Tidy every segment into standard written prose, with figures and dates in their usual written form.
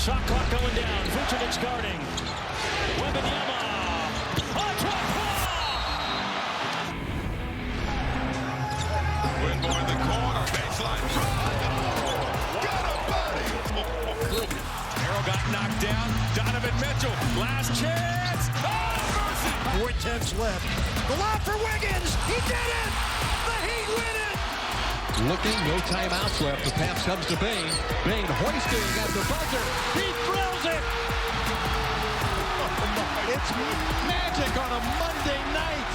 Shot clock going down. Vucevic guarding. Wembanyama. Whitmore in the corner. Baseline drive. Got a body. Arrow got knocked down. Donovan Mitchell. Last chance. Oh, mercy. 4:10 left. The lob for Wiggins. He did it. The Heat win it. Looking, no timeouts left. The pass comes to Bane. Bane hoisting at the buzzer. He throws it. It's magic on a Monday night.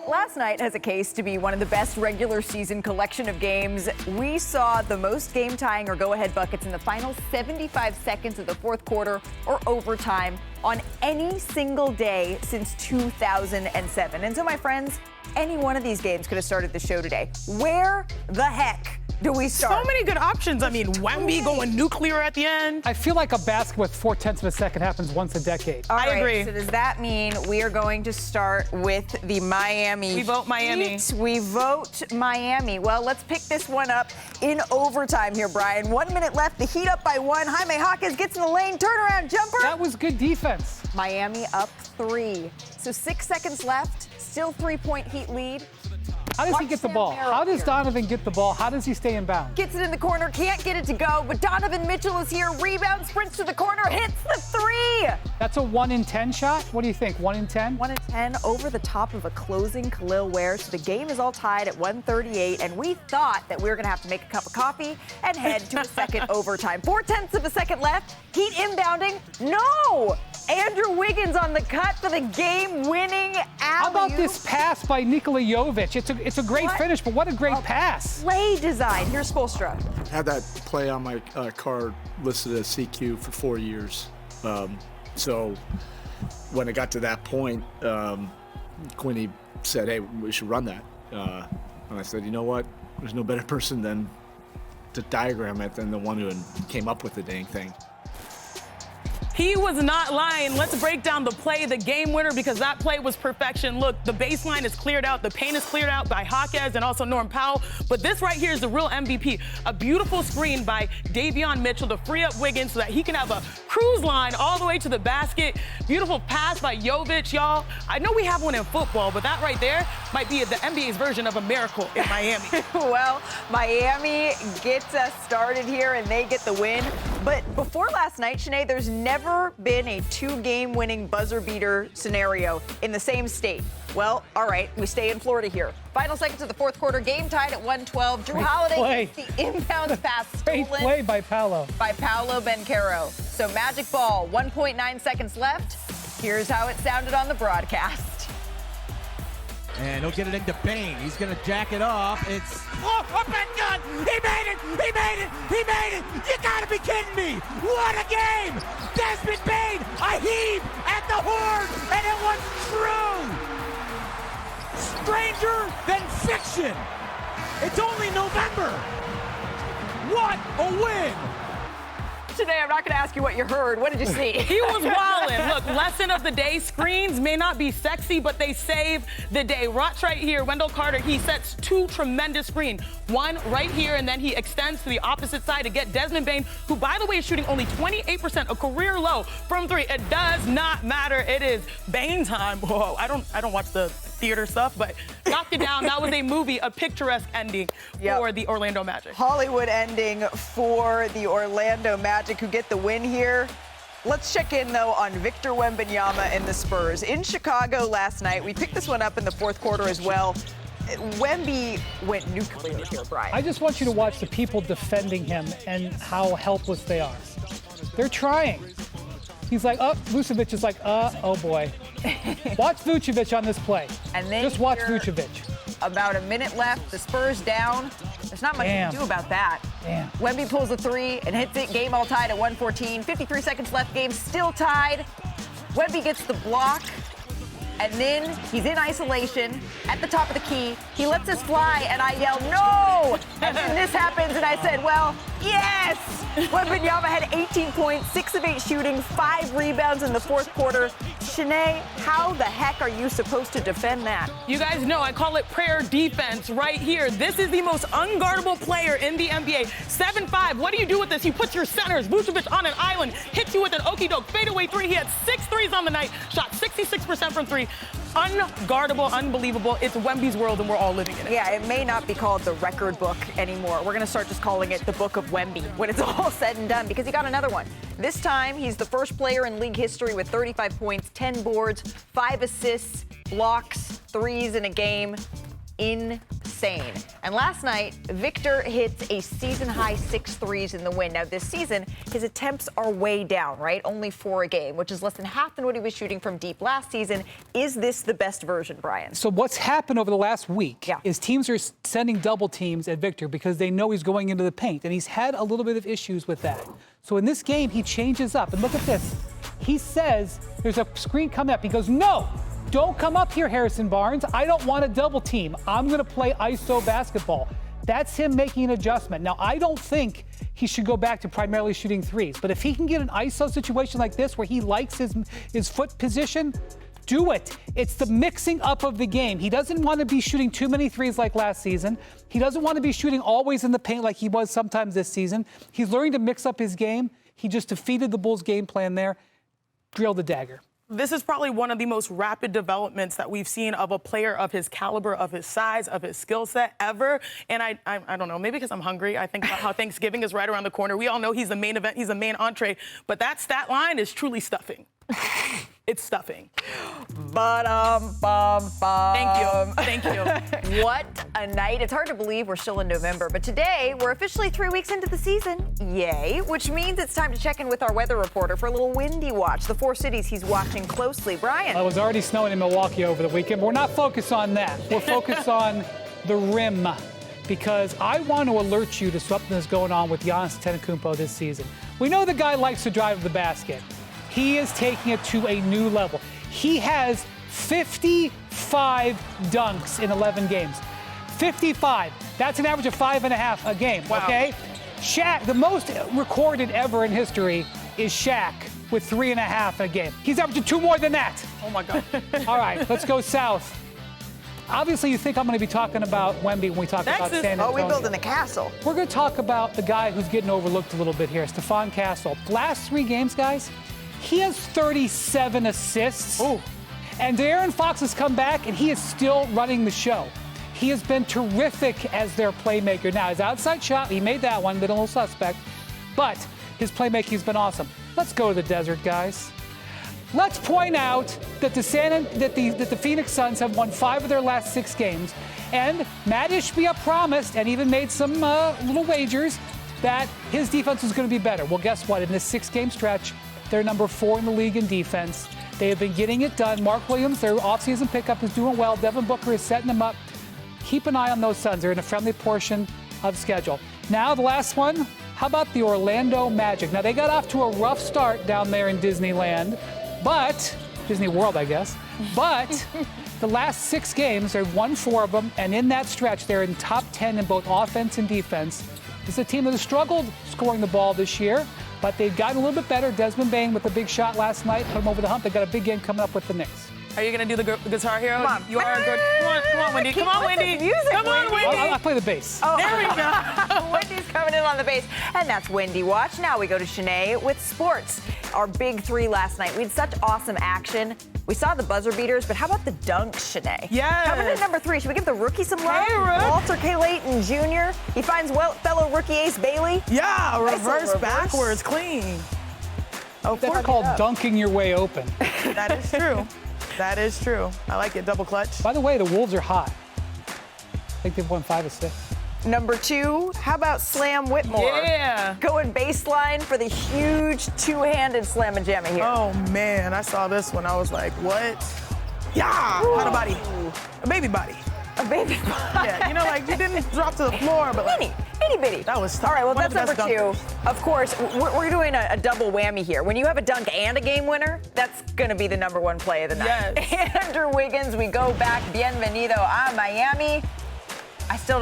Last night has a case to be one of the best regular season collection of games. We saw the most game-tying or go-ahead buckets in the final 75 seconds of the fourth quarter or overtime on any single day since 2007. And so, my friends, any one of these games could have started the show today. Where the heck do we start? So many good options. I mean, Wemby going nuclear at the end. I feel like a basket with 0.4 of a second happens once a decade. All right, I agree. So does that mean we are going to start with the Miami? We vote Miami. Heat? We vote Miami. Well, let's pick this one up in overtime here, Brian. 1 minute left. The Heat up by one. Jaime Jaquez gets in the lane. Turnaround jumper. That was good defense. Miami up 3. So 6 seconds left. Still 3-point Heat lead. How does he get the ball? How does Donovan get the ball? How does he stay in bounds? Gets it in the corner, can't get it to go, but Donovan Mitchell is here. Rebound, sprints to the corner, hits the 3. That's a 1 in 10 shot? What do you think, 1 in 10? 1 in 10 over the top of a closing Khalil Ware. So the game is all tied at 138, and we thought that we were going to have to make a cup of coffee and head to a second overtime. 0.4 of a second left. Heat inbounding. No! Andrew Wiggins on the cut for the game-winning alley-oop. How about this pass by Nikola Jovic? It's a great finish, but what a great pass. Play design. Here's Spoelstra. I had that play on my card listed as CQ for 4 years. So when it got to that point, Quinny said, hey, we should run that. And I said, you know what? There's no better person than to diagram it than the one who came up with the dang thing. He was not lying. Let's break down the play, the game winner, because that play was perfection. Look, the baseline is cleared out. The paint is cleared out by Jaquez and also Norm Powell. But this right here is the real MVP. A beautiful screen by Davion Mitchell to free up Wiggins so that he can have a cruise line all the way to the basket. Beautiful pass by Jovic, y'all. I know we have one in football, but that right there might be the NBA's version of a miracle in Miami. Well, Miami gets us started here, and they get the win. But before last night, Sinead, there's never been a 2-game winning buzzer beater scenario in the same state. Well, all right, we stay in Florida here. Final seconds of the fourth quarter, game tied at 112. Drew Holiday gets the inbounds pass stolen. Great play by Paolo. By Paolo Banchero. So magic ball, 1.9 seconds left. Here's how it sounded on the broadcast. And he'll get it into Bane. He's going to jack it off. It's up and done. He made it. He made it. He made it. You got to be kidding me. What a game. Desmond Bane, a heave at the horn, and it was true. Stranger than fiction. It's only November. What a win. Today, I'm not going to ask you what you heard. What did you see? He was wildin'. Look, lesson of the day, screens may not be sexy, but they save the day. Watch right here, Wendell Carter, he sets 2 tremendous screens. One right here, and then he extends to the opposite side to get Desmond Bane, who, by the way, is shooting only 28%, a career low from 3. It does not matter. It is Bane time. Whoa, I don't watch the theater stuff, but knocked it down. That was a movie, a picturesque ending for the Orlando Magic. Hollywood ending for the Orlando Magic, who get the win here. Let's check in, though, on Victor Wembanyama and the Spurs. In Chicago last night, we picked this one up in the fourth quarter as well. Wemby went nuclear here, Brian. I just want you to watch the people defending him and how helpless they are. They're trying. He's like, Vucevic is like, oh boy. Watch Vucevic on this play. And then just watch Vucevic. About a minute left, the Spurs down. There's not much to do about that. Damn. Wemby pulls a 3 and hits it. Game all tied at 114. 53 seconds left. Game still tied. Wemby gets the block. And then he's in isolation at the top of the key. He lets us fly, and I yell, no! And then this happens, and I said, well, yes! Wembanyama had 18 points, 6 of 8 shooting, 5 rebounds in the fourth quarter. Shanae, how the heck are you supposed to defend that? You guys know I call it prayer defense right here. This is the most unguardable player in the NBA. 7'5". What do you do with this? He puts your centers, Vucevic on an island, hits you with an okey-doke fadeaway three. He had 6 threes on the night, shot 66% from 3. Unguardable, unbelievable. It's Wemby's world, and we're all living in it. Yeah, it may not be called the record book anymore. We're going to start just calling it the Book of Wemby when it's all said and done, because he got another one. This time, he's the first player in league history with 35 points, 10 boards, 5 assists, blocks, threes in a game. Insane. And last night, Victor hits a season-high 6 threes in the win. Now, this season, his attempts are way down, right? Only 4 a game, which is less than half than what he was shooting from deep last season. Is this the best version, Brian? So what's happened over the last week is teams are sending double teams at Victor because they know he's going into the paint, and he's had a little bit of issues with that. So in this game, he changes up. And look at this. He says, there's a screen coming up. He goes, no! Don't come up here, Harrison Barnes. I don't want a double team. I'm going to play ISO basketball. That's him making an adjustment. Now, I don't think he should go back to primarily shooting threes, but if he can get an ISO situation like this where he likes his foot position, do it. It's the mixing up of the game. He doesn't want to be shooting too many threes like last season. He doesn't want to be shooting always in the paint like he was sometimes this season. He's learning to mix up his game. He just defeated the Bulls' game plan there. Drill the dagger. This is probably one of the most rapid developments that we've seen of a player of his caliber, of his size, of his skill set ever. And I don't know, maybe because I'm hungry, I think about how Thanksgiving is right around the corner. We all know he's the main event, he's the main entree, but that stat line is truly stuffing. It's stuffing. Thank you. Thank you. What a night. It's hard to believe we're still in November, but today we're officially 3 weeks into the season. Yay. Which means it's time to check in with our weather reporter for a little windy watch. The 4 cities he's watching closely. Brian. It was already snowing in Milwaukee over the weekend, but we're not focused on that. We're focused on the rim, because I want to alert you to something that's going on with Giannis Antetokounmpo this season. We know the guy likes to drive the basket. He is taking it to a new level. He has 55 dunks in 11 games. 55. That's an average of 5.5 a game, okay? Shaq, the most recorded ever in history is Shaq with 3.5 a game. He's averaging 2 more than that. Oh, my God. All right, let's go south. Obviously, you think I'm going to be talking about Wemby when we talk about San Antonio. Oh, we're building a castle. We're going to talk about the guy who's getting overlooked a little bit here, Stephon Castle. Last 3 games, guys, he has 37 assists. Ooh. And De'Aaron Fox has come back, and he is still running the show. He has been terrific as their playmaker. Now, his outside shot, he made that one, been a little suspect, but his playmaking has been awesome. Let's go to the desert, guys. Let's point out that the Phoenix Suns have won 5 of their last 6 games, and Matt Ishbia promised and even made some little wagers that his defense was going to be better. Well, guess what? In this 6-game stretch, they're number 4 in the league in defense. They have been getting it done. Mark Williams, their offseason pickup, is doing well. Devin Booker is setting them up. Keep an eye on those Suns. They're in a friendly portion of schedule. Now, the last one, how about the Orlando Magic? Now, they got off to a rough start down there in Disneyland, but Disney World, I guess. But the last 6 games, they've won 4 of them, and in that stretch, they're in top 10 in both offense and defense. This is a team that has struggled scoring the ball this year, but they've gotten a little bit better. Desmond Bane with a big shot last night, put them over the hump. They got a big game coming up with the Knicks. Are you going to do the Guitar Hero? Come on. You are good. Come on, Wendy. Come on, Wendy. Come on, Wendy. I'll play the bass. Oh. There we go. Wendy's coming in on the base. And that's Wendy Watch. Now we go to Shanae with sports. Our big 3 last night. We had such awesome action. We saw the buzzer beaters, but how about the dunks, Shanae? Yes. Coming in number 3. Should we give the rookie some love? Hey, Rook. Walter K. Layton Jr. He finds fellow rookie Ace Bailey. Yeah, reverse reverse. backwards, clean. Oh, That's called dunking your way open. That is true. That is true. I like it. Double clutch. By the way, the Wolves are hot. I think they've won 5 of 6. Number 2, how about Slam Whitmore? Yeah. Going baseline for the huge 2-handed slam-a-jamma here. Oh, man. I saw this one. I was like, what? Yeah. Hot a body. A baby body. A baby body. Yeah, you know, like you didn't drop to the floor, but like, itty bitty. That was tough. All right, well, One of that's the number best 2. Of course, we're doing a double whammy here. When you have a dunk and a game winner, that's going to be the number 1 play of the night. Yes. Andrew Wiggins, we go back. Bienvenido a Miami. I still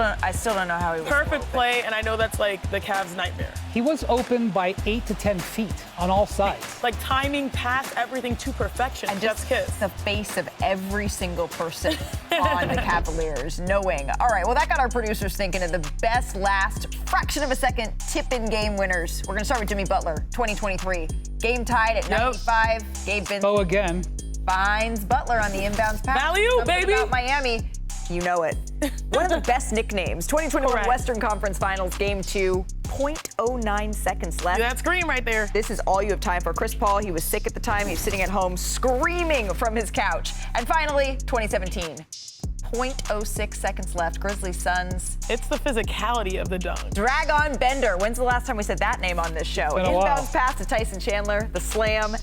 don't know how he was Perfect open. play, and I know that's like the Cavs' nightmare. He was open by 8 to 10 feet on all sides. Like timing, pass, everything to perfection. And just kiss. the face of every single person on the Cavaliers, knowing. All right, well, that got our producers thinking of the best last fraction of a second tip-in game winners. We're going to start with Jimmy Butler, 2023. Game tied at 95. Gabe Vincent Oh, again. finds Butler on the inbounds pass. Value, Something baby. about Miami. You know it. One of the best nicknames. 2021 Correct. Western Conference Finals, Game 2. 0.09 seconds left. That scream right there. This is all you have time for. Chris Paul, he was sick at the time. He's sitting at home screaming from his couch. And finally, 2017. 0.06 seconds left. Grizzlies Suns. It's the physicality of the dunk. Dragon Bender. When's the last time we said that name on this show? Been a while. Inbounds pass to Tyson Chandler. The slam.